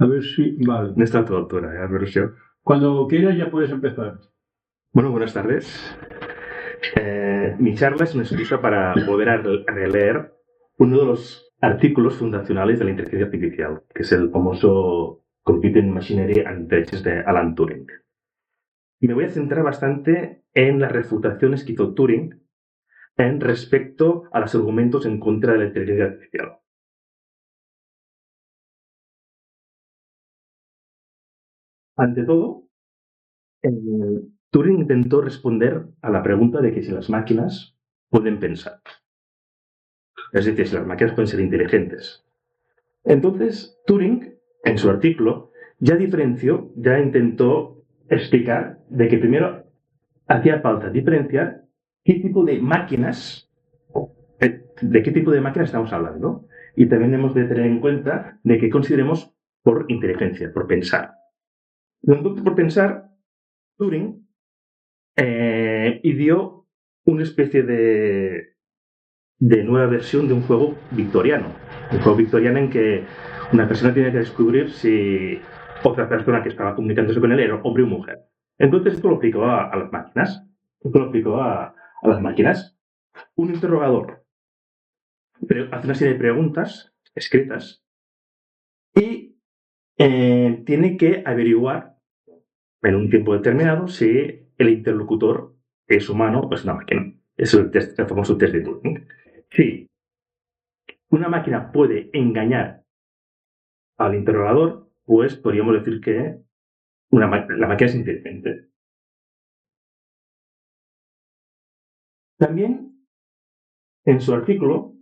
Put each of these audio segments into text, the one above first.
A ver si... Vale. No está a tu altura, a ver si... Cuando quieras ya puedes empezar. Bueno, buenas tardes. Mi charla es una excusa para volver a releer uno de los artículos fundacionales de la inteligencia artificial, que es el famoso Computing Machinery and Intelligence de Alan Turing. Me voy a centrar bastante en las refutaciones que hizo Turing en respecto a los argumentos en contra de la inteligencia artificial. Ante todo, Turing intentó responder a la pregunta de que si las máquinas pueden pensar. Es decir, si las máquinas pueden ser inteligentes. Entonces, Turing, en su artículo, ya diferenció, ya intentó explicar de que primero hacía falta diferenciar qué tipo de máquinas, de qué tipo de máquinas estamos hablando. Y también hemos de tener en cuenta de qué consideremos por inteligencia, por pensar. Entonces, por pensar, Turing ideó una especie de nueva versión de un juego victoriano. Un juego victoriano en que una persona tiene que descubrir si otra persona que estaba comunicándose con él era hombre o mujer. Entonces esto lo aplicó a las máquinas. Esto lo aplicó a las máquinas. Un interrogador hace una serie de preguntas escritas y tiene que averiguar en un tiempo determinado si el interlocutor es humano o es una máquina. Es el famoso test de Turing. Si una máquina puede engañar al interrogador, pues podríamos decir que la máquina es inteligente. También, en su artículo,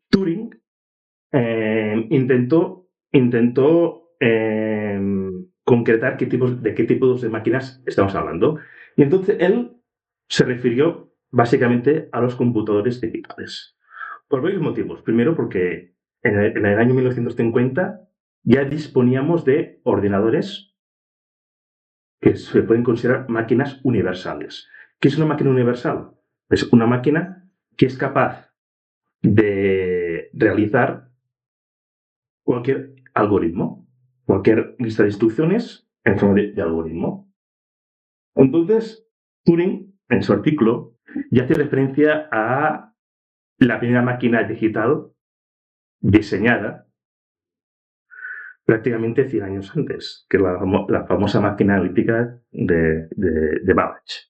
Turing intentó concretar de qué tipos de máquinas estamos hablando. Y entonces él se refirió básicamente a los computadores digitales. Por varios motivos. Primero, porque en el año 1950 ya disponíamos de ordenadores que se pueden considerar máquinas universales. ¿Qué es una máquina universal? Es una máquina que es capaz de realizar cualquier algoritmo, cualquier lista de instrucciones en forma de algoritmo. Entonces, Turing, en su artículo, ya hace referencia a la primera máquina digital diseñada prácticamente 100 años antes, que es la famosa máquina analítica de Babbage.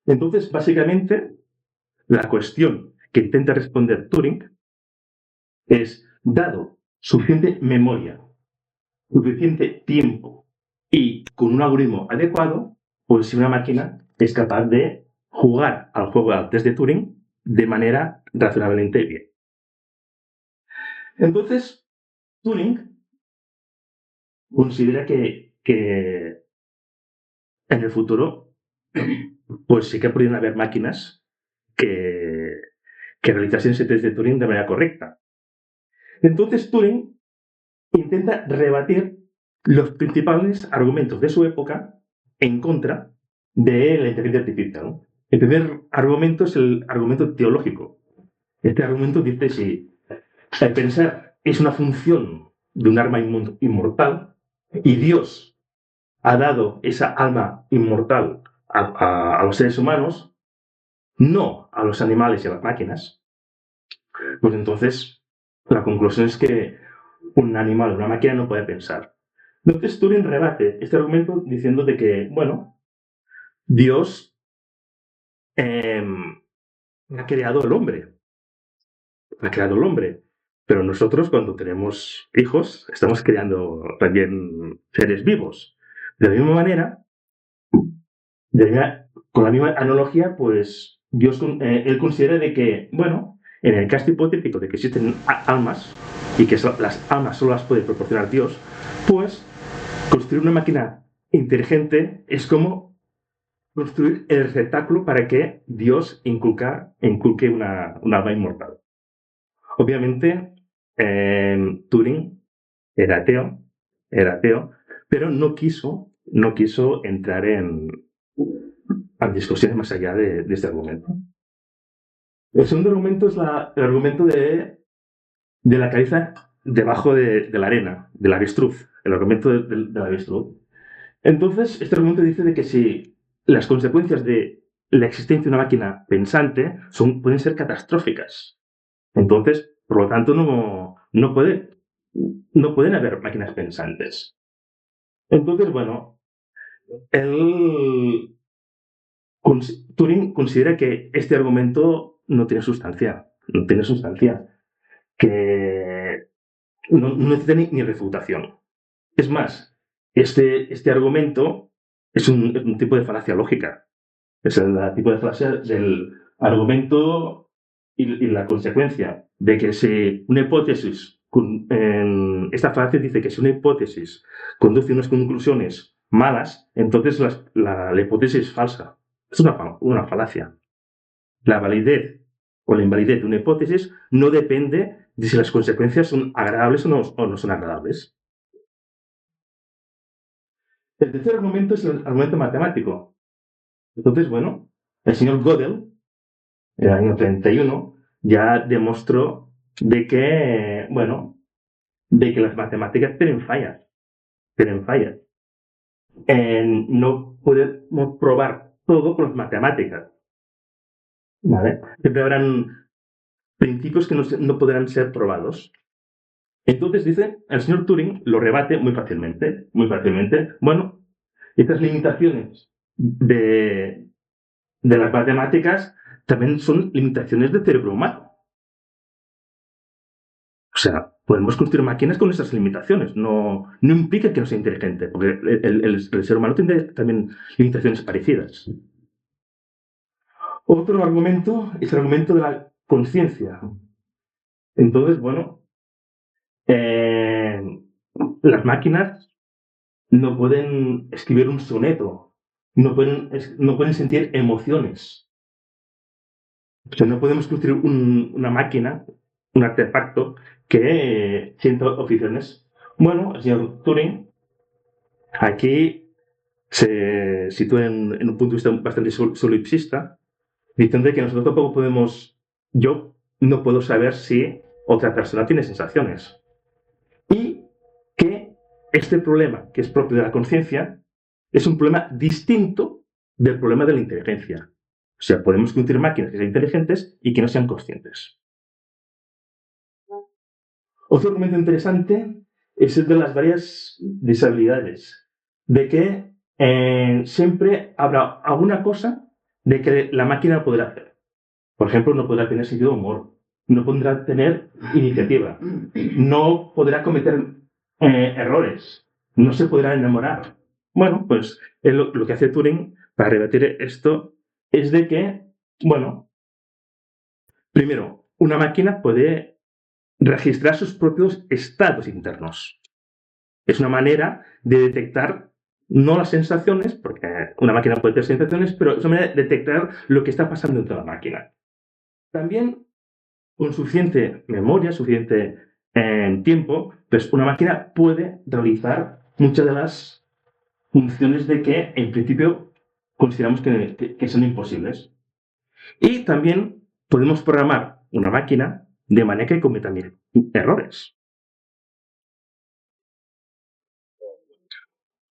Entonces, básicamente, la cuestión que intenta responder Turing es, dado suficiente memoria, suficiente tiempo y con un algoritmo adecuado, pues si una máquina es capaz de jugar al juego al test de Turing de manera razonablemente bien. Entonces, Turing considera que en el futuro, pues sí que podrían haber máquinas que realizasen ese test de Turing de manera correcta. Entonces, Turing intenta rebatir los principales argumentos de su época en contra de la inteligencia artificial. El primer argumento es el argumento teológico. Este argumento dice si el pensar es una función de un alma inmortal y Dios ha dado esa alma inmortal a los seres humanos, no a los animales y a las máquinas, pues entonces la conclusión es que un animal o una máquina no puede pensar. Entonces Turing rebate este argumento diciendo de que, bueno, Dios ha creado el hombre. Ha creado el hombre. Pero nosotros cuando tenemos hijos estamos creando también seres vivos. De la misma manera, con la misma analogía, pues Dios, él considera de que, bueno, en el caso hipotético de que existen almas y que las almas solo las puede proporcionar Dios, pues construir una máquina inteligente es como construir el receptáculo para que Dios inculque una alma inmortal. Obviamente, Turing era ateo, pero no quiso entrar en discusiones más allá de este argumento. El segundo argumento es el argumento de de la cabeza debajo de la arena, del avestruz, el argumento del avestruz. Entonces, este argumento dice de que si las consecuencias de la existencia de una máquina pensante pueden ser catastróficas. Entonces, por lo tanto, no pueden haber máquinas pensantes. Entonces, bueno, Turing considera que este argumento no tiene sustancia, que no necesita ni refutación. Es más, este argumento es un tipo de falacia lógica. Es el tipo de falacia del argumento y la consecuencia de que si una hipótesis, esta falacia dice que si una hipótesis conduce a unas conclusiones malas, entonces la hipótesis es falsa. Es una falacia. La validez o la invalidez de una hipótesis no depende de si las consecuencias son agradables o no son agradables. El tercer argumento es el argumento matemático. Entonces, bueno, el señor Gödel, en el año 31, ya demostró de que, de que las matemáticas tienen fallas. No podemos probar todo con las matemáticas. ¿Vale? Siempre habrán principios que no podrán ser probados. Entonces dice, el señor Turing lo rebate muy fácilmente. Bueno, estas limitaciones de las matemáticas también son limitaciones del cerebro humano. O sea, podemos construir máquinas con esas limitaciones. No implica que no sea inteligente, porque el ser humano tiene también limitaciones parecidas. Otro argumento es el argumento de la conciencia. Entonces, bueno, las máquinas no pueden escribir un soneto, no pueden sentir emociones. O sea, no podemos construir una máquina, un artefacto que sienta emociones. Bueno, el señor Turing aquí se sitúa en un punto de vista bastante solipsista, diciendo que nosotros tampoco yo no puedo saber si otra persona tiene sensaciones. Y que este problema, que es propio de la conciencia, es un problema distinto del problema de la inteligencia. O sea, podemos construir máquinas que sean inteligentes y que no sean conscientes. Otro argumento interesante es el de las varias disabilidades, de que siempre habrá alguna cosa de que la máquina podrá hacer. Por ejemplo, no podrá tener sentido de humor, no podrá tener iniciativa, no podrá cometer errores, no se podrá enamorar. Bueno, pues lo que hace Turing para rebatir esto es de que, bueno, primero, una máquina puede registrar sus propios estados internos. Es una manera de detectar no las sensaciones, porque una máquina puede tener sensaciones, pero es una manera de detectar lo que está pasando dentro de la máquina. También, con suficiente memoria, suficiente tiempo, pues una máquina puede realizar muchas de las funciones de que, en principio, consideramos que son imposibles. Y también podemos programar una máquina de manera que cometa errores.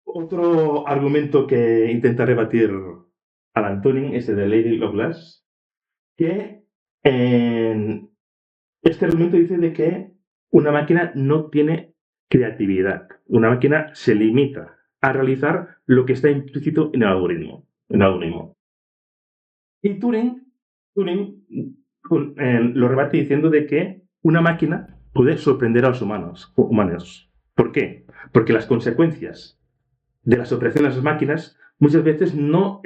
Otro argumento que intenta rebatir Alan Turing es el de Lady Lovelace, que este argumento dice de que una máquina no tiene creatividad. Una máquina se limita a realizar lo que está implícito en el algoritmo. Y Turing lo rebate diciendo de que una máquina puede sorprender a los humanos. ¿Por qué? Porque las consecuencias de las operaciones de las máquinas muchas veces no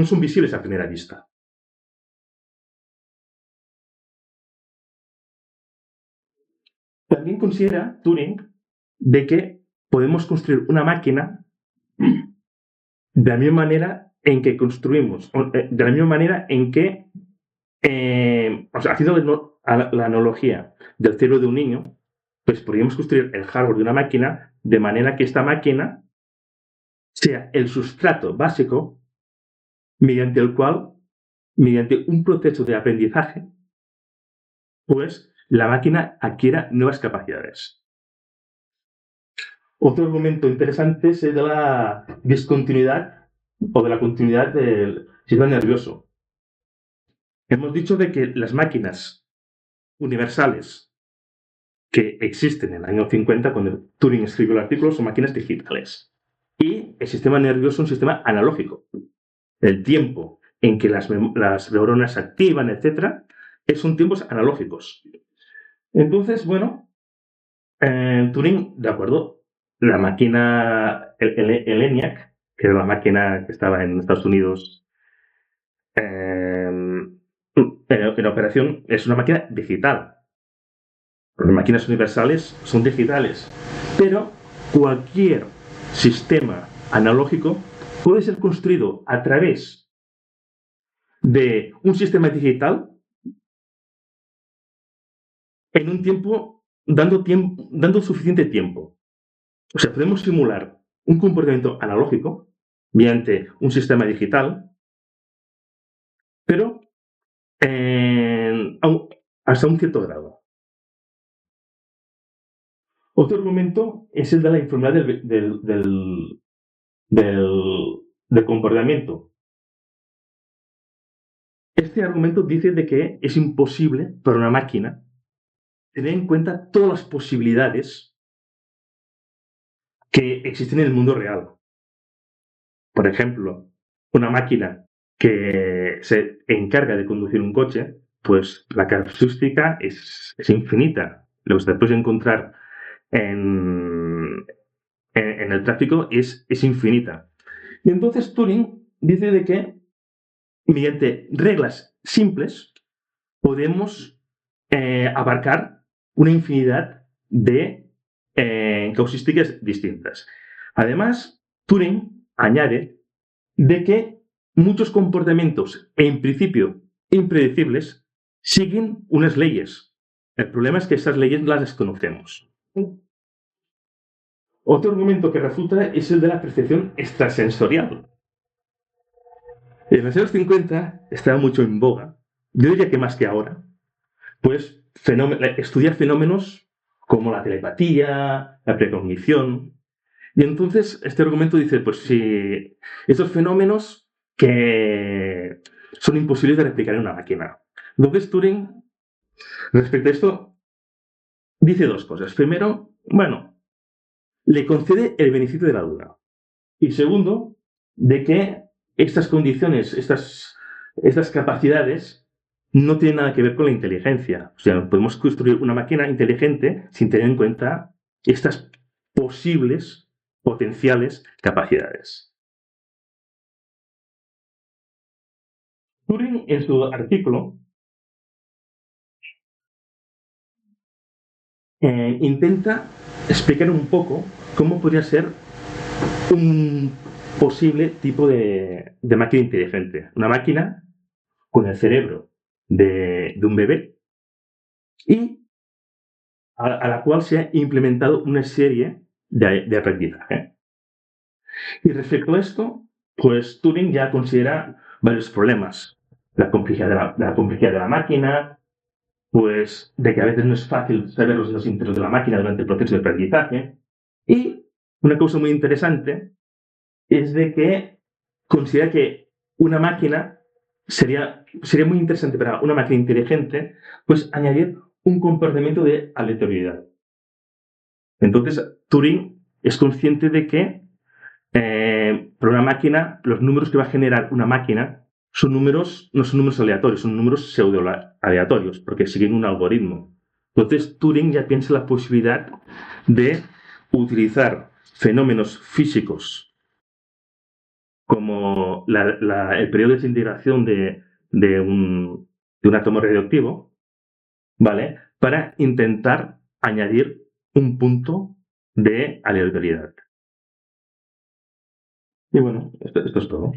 son visibles a primera vista. También considera Turing de que podemos construir una máquina de la misma manera en que construimos, de la misma manera en que, haciendo la analogía del cerebro de un niño, pues podríamos construir el hardware de una máquina de manera que esta máquina sea el sustrato básico mediante el cual, mediante un proceso de aprendizaje, pues la máquina adquiera nuevas capacidades. Otro argumento interesante es el de la discontinuidad o de la continuidad del sistema nervioso. Hemos dicho de que las máquinas universales que existen en el año 50, cuando Turing escribió el artículo, son máquinas digitales. Y el sistema nervioso es un sistema analógico. El tiempo en que las neuronas se activan, etc., son tiempos analógicos. Entonces, bueno, Turing, de acuerdo, la máquina, el ENIAC, que era la máquina que estaba en Estados Unidos en operación, es una máquina digital. Las máquinas universales son digitales, pero cualquier sistema analógico puede ser construido a través de un sistema digital en un tiempo, dando suficiente tiempo. O sea, podemos simular un comportamiento analógico mediante un sistema digital, pero hasta un cierto grado. Otro argumento es el de la informidad del comportamiento. Este argumento dice de que es imposible para una máquina tener en cuenta todas las posibilidades que existen en el mundo real. Por ejemplo, una máquina que se encarga de conducir un coche, pues la casuística es infinita. Lo que se puede encontrar en el tráfico es infinita. Y entonces Turing dice de que mediante reglas simples podemos abarcar una infinidad de causísticas distintas. Además, Turing añade de que muchos comportamientos, en principio impredecibles, siguen unas leyes. El problema es que esas leyes las desconocemos. Otro argumento que refuta es el de la percepción extrasensorial. En los años 50 estaba mucho en boga, yo diría que más que ahora, pues estudiar fenómenos como la telepatía, la precognición. Y entonces este argumento dice, pues si estos fenómenos que son imposibles de replicar en una máquina. Entonces Turing, respecto a esto, dice dos cosas. Primero, bueno, le concede el beneficio de la duda. Y segundo, de que estas condiciones, estas capacidades, no tienen nada que ver con la inteligencia. O sea, podemos construir una máquina inteligente sin tener en cuenta estas posibles, potenciales capacidades. Turing, en su artículo, intenta explicar un poco cómo podría ser un posible tipo de máquina inteligente. Una máquina con el cerebro de un bebé y a la cual se ha implementado una serie de aprendizaje. Y respecto a esto, pues Turing ya considera varios problemas. La complejidad de la máquina, pues de que a veces no es fácil saber los interiores de la máquina durante el proceso de aprendizaje. Y una cosa muy interesante es de que considera que una máquina sería muy interesante para una máquina inteligente, pues añadir un comportamiento de aleatoriedad. Entonces, Turing es consciente de que para una máquina, los números que va a generar una máquina no son números aleatorios, son números pseudo-aleatorios, porque siguen un algoritmo. Entonces, Turing ya piensa la posibilidad de utilizar fenómenos físicos como el periodo de desintegración de un átomo radioactivo, ¿vale?, para intentar añadir un punto de aleatoriedad. Y bueno, esto es todo.